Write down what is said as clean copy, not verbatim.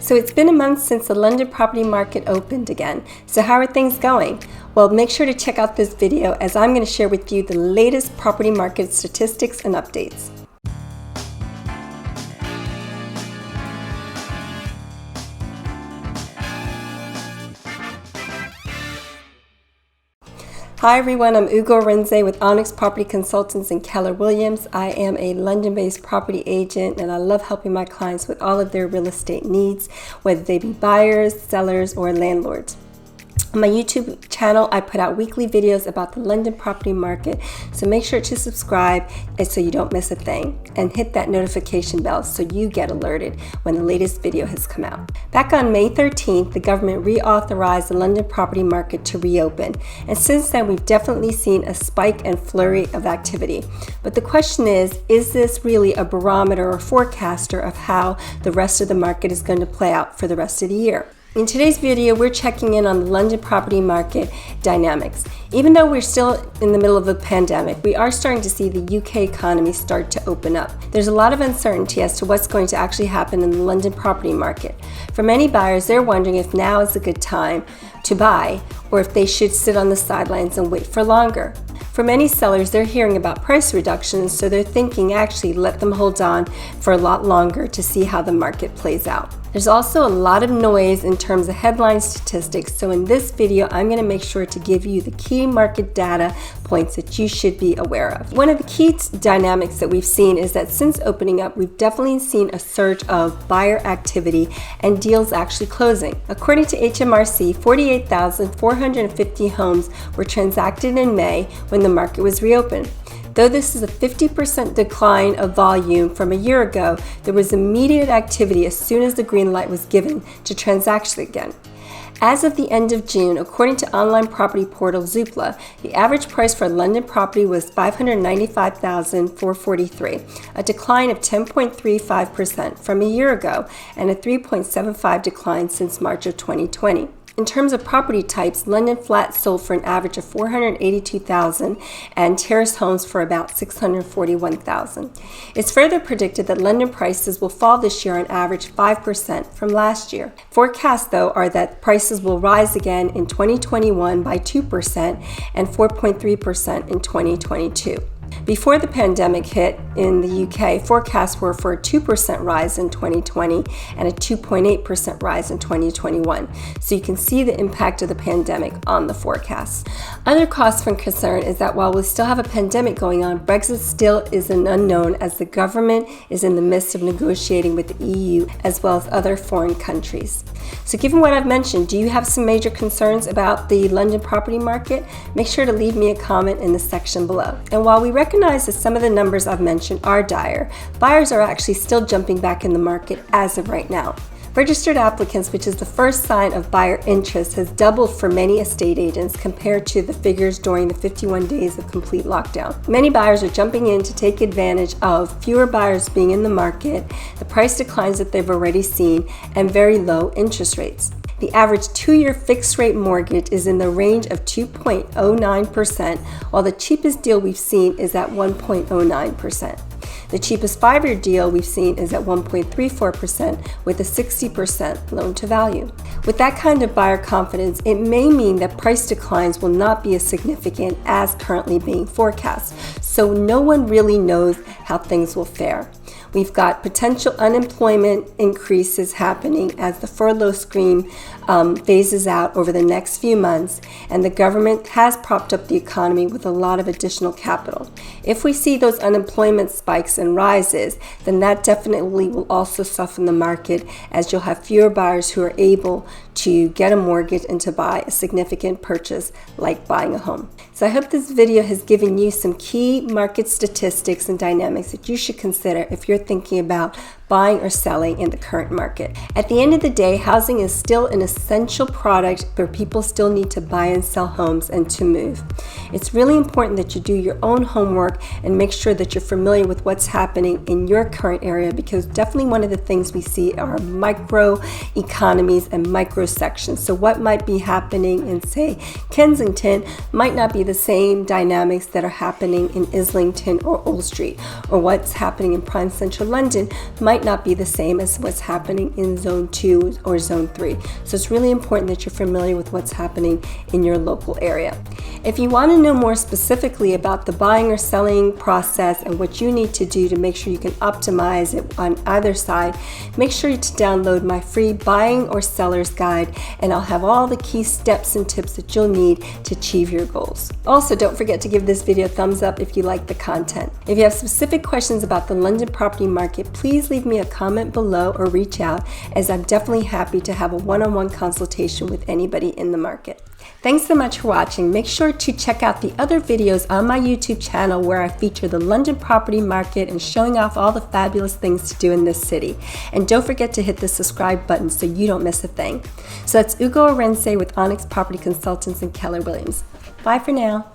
So it's been a month since the London property market opened again. So how are things going? Well, make sure to check out this video as I'm going to share with you the latest property market statistics and updates. Hi everyone, I'm Ugo Renze with Onyx Property Consultants in Keller Williams. I am a London-based property agent and I love helping my clients with all of their real estate needs, whether they be buyers, sellers, or landlords. On my YouTube channel, I put out weekly videos about the London property market, so make sure to subscribe and so you don't miss a thing. And hit that notification bell so you get alerted when the latest video has come out. Back on May 13th, the government reauthorized the London property market to reopen. And since then, we've definitely seen a spike and flurry of activity. But the question is this really a barometer or forecaster of how the rest of the market is going to play out for the rest of the year? In today's video, we're checking in on the London property market dynamics. Even though we're still in the middle of a pandemic, we are starting to see the UK economy start to open up. There's a lot of uncertainty as to what's going to actually happen in the London property market. For many buyers, they're wondering if now is a good time to buy or if they should sit on the sidelines and wait for longer. For many sellers, they're hearing about price reductions, so they're thinking actually let them hold on for a lot longer to see how the market plays out. There's also a lot of noise in terms of headline statistics, so in this video, I'm going to make sure to give you the key market data points that you should be aware of. One of the key dynamics that we've seen is that since opening up, we've definitely seen a surge of buyer activity and deals actually closing. According to HMRC, 48,450 homes were transacted in May when the market was reopened. Though this is a 50% decline of volume from a year ago, there was immediate activity as soon as the green light was given to transact again. As of the end of June, according to online property portal Zoopla, the average price for a London property was $595,443, a decline of 10.35% from a year ago and a 3.75% decline since March of 2020. In terms of property types, London flats sold for an average of $482,000 and terrace homes for about $641,000. It's further predicted that London prices will fall this year on average 5% from last year. Forecasts, though, are that prices will rise again in 2021 by 2% and 4.3% in 2022. Before the pandemic hit in the UK, forecasts were for a 2% rise in 2020 and a 2.8% rise in 2021. So you can see the impact of the pandemic on the forecasts. Other cause for concern is that while we still have a pandemic going on, Brexit still is an unknown as the government is in the midst of negotiating with the EU as well as other foreign countries. So given what I've mentioned, do you have some major concerns about the London property market? Make sure to leave me a comment in the section below. And while we recognize that some of the numbers I've mentioned are dire, buyers are actually still jumping back in the market as of right now. Registered applicants, which is the first sign of buyer interest, has doubled for many estate agents compared to the figures during the 51 days of complete lockdown. Many buyers are jumping in to take advantage of fewer buyers being in the market, the price declines that they've already seen, and very low interest rates. The average 2-year fixed-rate mortgage is in the range of 2.09%, while the cheapest deal we've seen is at 1.09%. The cheapest 5-year deal we've seen is at 1.34% with a 60% loan to value. With that kind of buyer confidence, it may mean that price declines will not be as significant as currently being forecast. So no one really knows how things will fare. We've got potential unemployment increases happening as the furlough scheme phases out over the next few months, and the government has propped up the economy with a lot of additional capital. If we see those unemployment spikes and rises, then that definitely will also soften the market as you'll have fewer buyers who are able to get a mortgage and to buy a significant purchase like buying a home. So I hope this video has given you some key market statistics and dynamics that you should consider if you're thinking about buying or selling in the current market. At the end of the day, housing is still an essential product where people still need to buy and sell homes and to move. It's really important that you do your own homework and make sure that you're familiar with what's happening in your current area, because definitely one of the things we see are micro economies and micro sections. So what might be happening in, say, Kensington might not be the same dynamics that are happening in Islington or Old Street, or what's happening in prime central London might might not be the same as what's happening in Zone 2 or Zone 3. So it's really important that you're familiar with what's happening in your local area. If you want to know more specifically about the buying or selling process and what you need to do to make sure you can optimize it on either side, make sure to download my free buying or seller's guide, and I'll have all the key steps and tips that you'll need to achieve your goals. Also, don't forget to give this video a thumbs up if you like the content. If you have specific questions about the London property market, please leave me a comment below or reach out, as I'm definitely happy to have a one-on-one consultation with anybody in the market. Thanks so much for watching. Make sure to check out the other videos on my YouTube channel where I feature the London property market and showing off all the fabulous things to do in this city. And don't forget to hit the subscribe button so you don't miss a thing. So that's Ugo Arense with Onyx Property Consultants and Keller Williams. Bye for now.